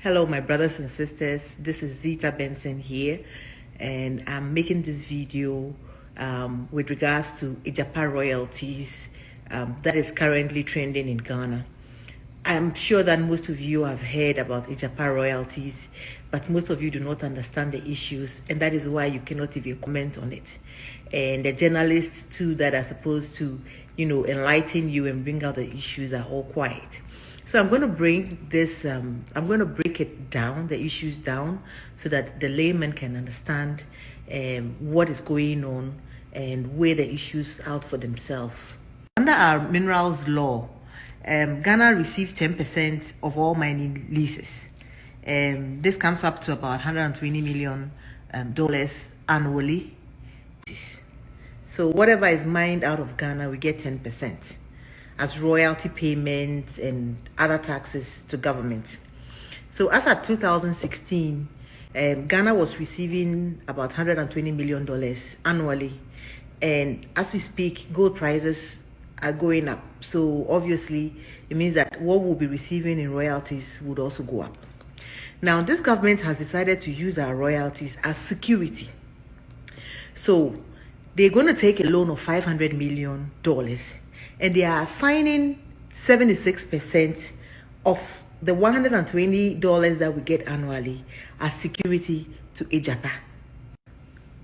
Hello, my brothers and sisters. This is Zita Benson here, and I'm making this video with regards to Ijapa royalties that is currently trending in Ghana. I'm sure that most of you have heard about Ijapa royalties, but most of you do not understand the issues, and that is why you cannot even comment on it. And the journalists too that are supposed to, enlighten you and bring out the issues are all quiet. So I'm going to bring this, I'm going to break it down, the issues down, so that the layman can understand what is going on and weigh the issues out for themselves. Under our minerals law, Ghana receives 10% of all mining leases. This comes up to about $120 million annually. So whatever is mined out of Ghana, we get 10%. As royalty payments and other taxes to government. So as at 2016, Ghana was receiving about $120 million annually. And as we speak, gold prices are going up. So obviously, it means that what we'll be receiving in royalties would also go up. Now, this government has decided to use our royalties as security. So they're going to take a loan of $500 million. And they are assigning 76% of the $120 that we get annually as security to Ijapa.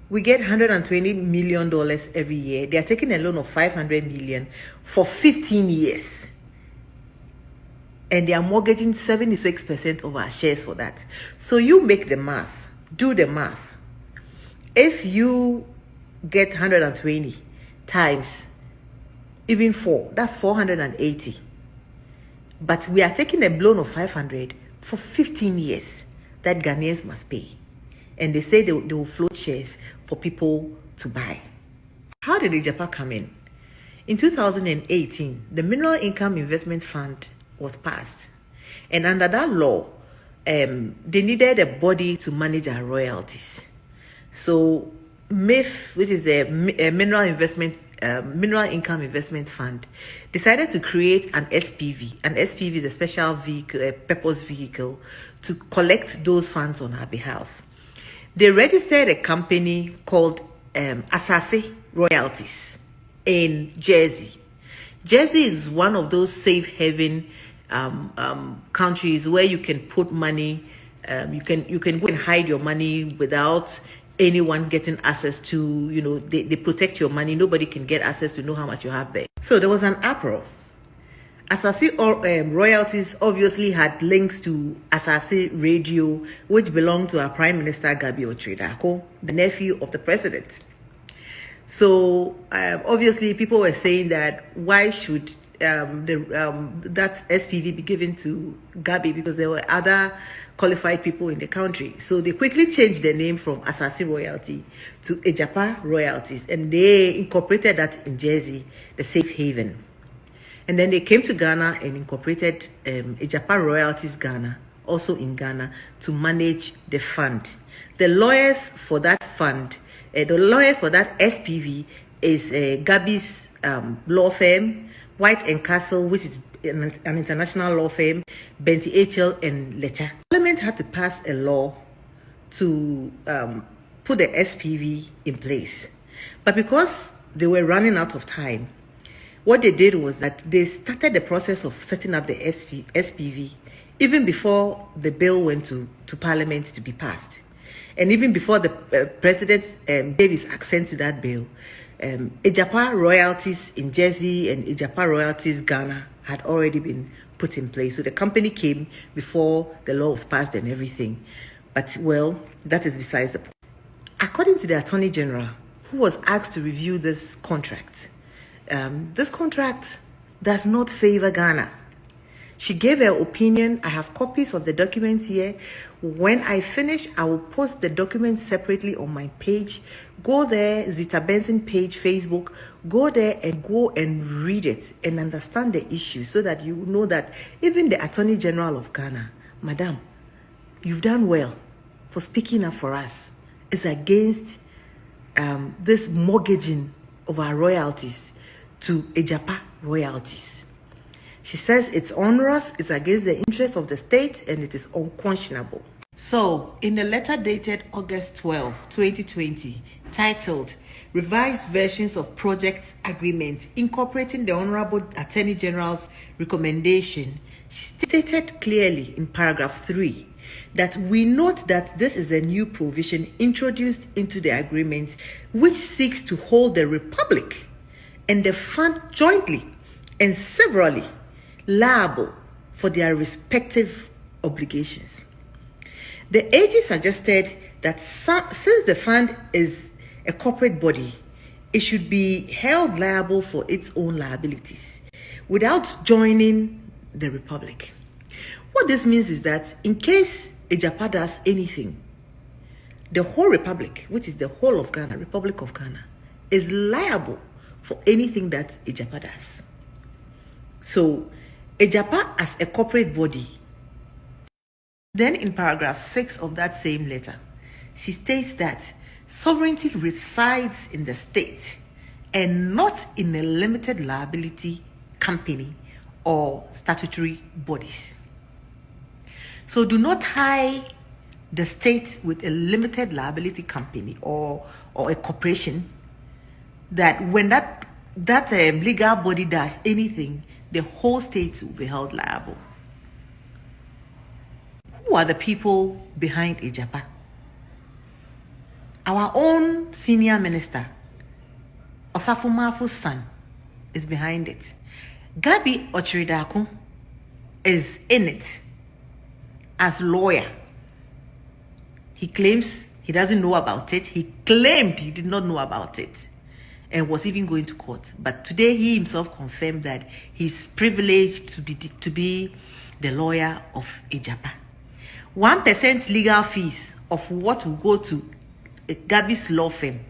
We get $120 million every year. They are taking a loan of $500 million for 15 years. And they are mortgaging 76% of our shares for that. So you make the math. Do the math. If you get 120 times even 4, that's 480. But we are taking a loan of 500 for 15 years that Ghanaians must pay. And they say they will float shares for people to buy. How did Ijapa come in? In 2018, the Mineral Income Investment Fund was passed. And under that law, they needed a body to manage our royalties. So MIF, which is a Mineral Income Investment Fund, decided to create an SPV. An SPV is a special vehicle, a purpose vehicle, to collect those funds on our behalf. They registered a company called Asase Royalties in Jersey. Jersey is one of those safe haven countries where you can put money. You can go and hide your money without anyone getting access to, they protect your money. Nobody can get access to know how much you have there. So there was an uproar. Asase royalties obviously had links to Asase Radio, which belonged to our Prime Minister Gabi Otredako, the nephew of the president. So obviously people were saying that why should that SPV be given to Gabi, because there were other qualified people in the country. So they quickly changed the name from Asase Royalty to Ijapa Royalties, and they incorporated that in Jersey, the safe haven. And then they came to Ghana and incorporated Ijapa Royalties Ghana, also in Ghana, to manage the fund. The lawyers for that fund, the lawyers for that SPV is Gabi's law firm, White and Castle, which is an international law firm, Benti HL and Lecha. Parliament had to pass a law to put the SPV in place. But because they were running out of time, what they did was that they started the process of setting up the SPV even before the bill went to Parliament to be passed. And even before the President gave his assent to that bill, Ijapa Royalties in Jersey and Ijapa Royalties Ghana had already been put in place. So the company came before the law was passed and everything. But, well, that is besides the point. According to the Attorney General, who was asked to review this contract does not favor Ghana. She gave her opinion. I have copies of the documents here. When I finish, I will post the documents separately on my page. Go there, Zita Benson page, Facebook. Go there and go and read it and understand the issue so that you know that even the Attorney General of Ghana, Madam, you've done well for speaking up for us. It's against this mortgaging of our royalties to Ijapa Royalties. She says it's onerous, it's against the interests of the state, and it is unconscionable. So, in a letter dated August 12, 2020, titled Revised Versions of Project Agreement Incorporating the Honorable Attorney General's Recommendation, she stated clearly in paragraph 3 that we note that this is a new provision introduced into the agreement which seeks to hold the Republic and the fund jointly and severally liable for their respective obligations. The AG suggested that since the fund is a corporate body, it should be held liable for its own liabilities without joining the Republic. What this means is that in case Ejapa does anything, the whole Republic, which is the whole of Ghana, Republic of Ghana, is liable for anything that Ejapa does. So, Ejapa as a corporate body. Then in paragraph 6 of that same letter, she states that sovereignty resides in the state and not in a limited liability company or statutory bodies. So do not tie the state with a limited liability company or a corporation that when that legal body does anything, the whole state will be held liable. Who are the people behind Ejapa? Our own senior minister, Osafo Mafu's son, is behind it. Gabi Ochiridaku is in it as lawyer. He claims he doesn't know about it. He claimed he did not know about it and was even going to court. But today he himself confirmed that he's privileged to be the lawyer of Ejapa. 1% legal fees of what will go to Gabi's law firm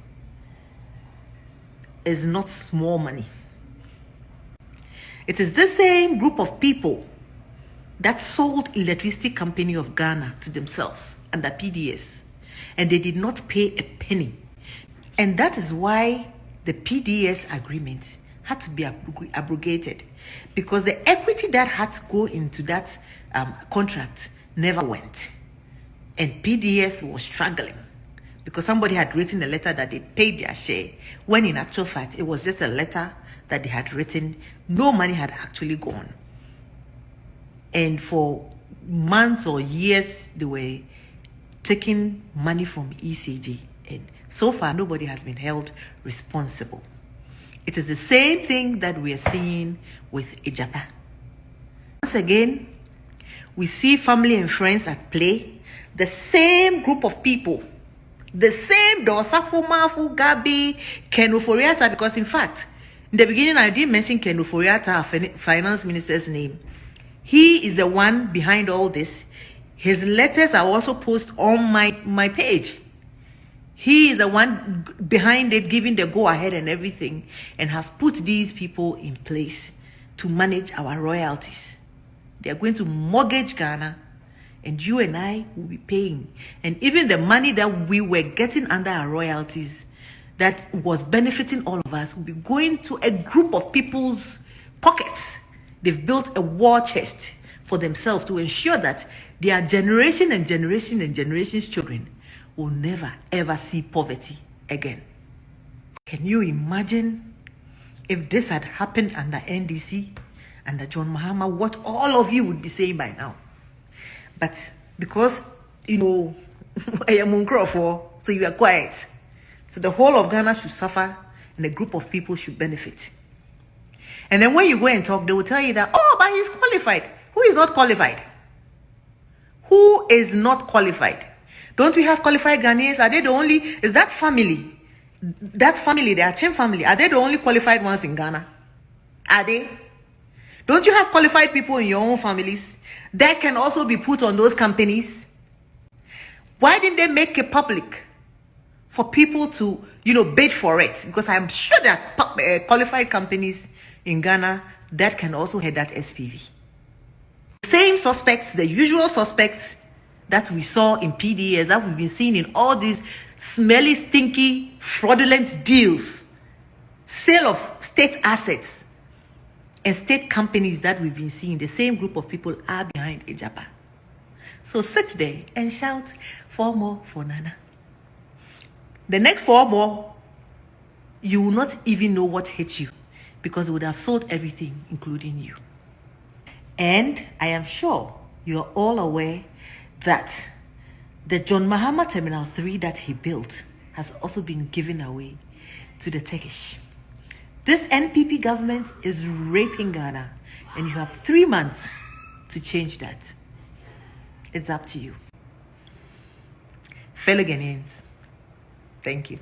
is not small money. It is the same group of people that sold Electricity Company of Ghana to themselves under PDS, and they did not pay a penny. And that is why the PDS agreement had to be abrogated, because the equity that had to go into that contract never went. And PDS was struggling because somebody had written a letter that they paid their share, when in actual fact it was just a letter that they had written. No money had actually gone. And for months or years, they were taking money from ECG. And so far, nobody has been held responsible. It is the same thing that we are seeing with Ejapa. Once again, we see family and friends at play. The same group of people. The same Osafo Mafu, Gabi, Ken Ofori-Atta, because in fact, in the beginning, I didn't mention Ken Ofori-Atta, our finance minister's name. He is the one behind all this. His letters are also posted on my page. He is the one behind it, giving the go-ahead and everything, and has put these people in place to manage our royalties. They are going to mortgage Ghana, and you and I will be paying. And even the money that we were getting under our royalties that was benefiting all of us will be going to a group of people's pockets. They've built a war chest for themselves to ensure that their generation and generations children will never ever see poverty again. Can you imagine if this had happened under NDC, under John Mahama, what all of you would be saying by now? But because, you know, I am Uncrofor, so you are quiet. So the whole of Ghana should suffer and a group of people should benefit. And then when you go and talk, they will tell you that, oh, but he's qualified. Who is not qualified? Who is not qualified? Don't we have qualified Ghanaians? Are they the only, is that family, the Achem family, are they the only qualified ones in Ghana? Are they? Don't you have qualified people in your own families that can also be put on those companies? Why didn't they make it public for people to, you know, bid for it? Because I'm sure there are qualified companies in Ghana that can also head that SPV. Same suspects, the usual suspects that we saw in PDS, that we've been seeing in all these smelly, stinky, fraudulent deals, sale of state assets, estate companies that we've been seeing, the same group of people are behind Ejapa. So sit there and shout 4 more for Nana. The next 4 more, you will not even know what hit you because they would have sold everything, including you. And I am sure you're all aware that the John Mahama Terminal 3 that he built has also been given away to the Turkish. This NPP government is raping Ghana, and you have 3 months to change that. It's up to you. Fellow Ghanaians, thank you.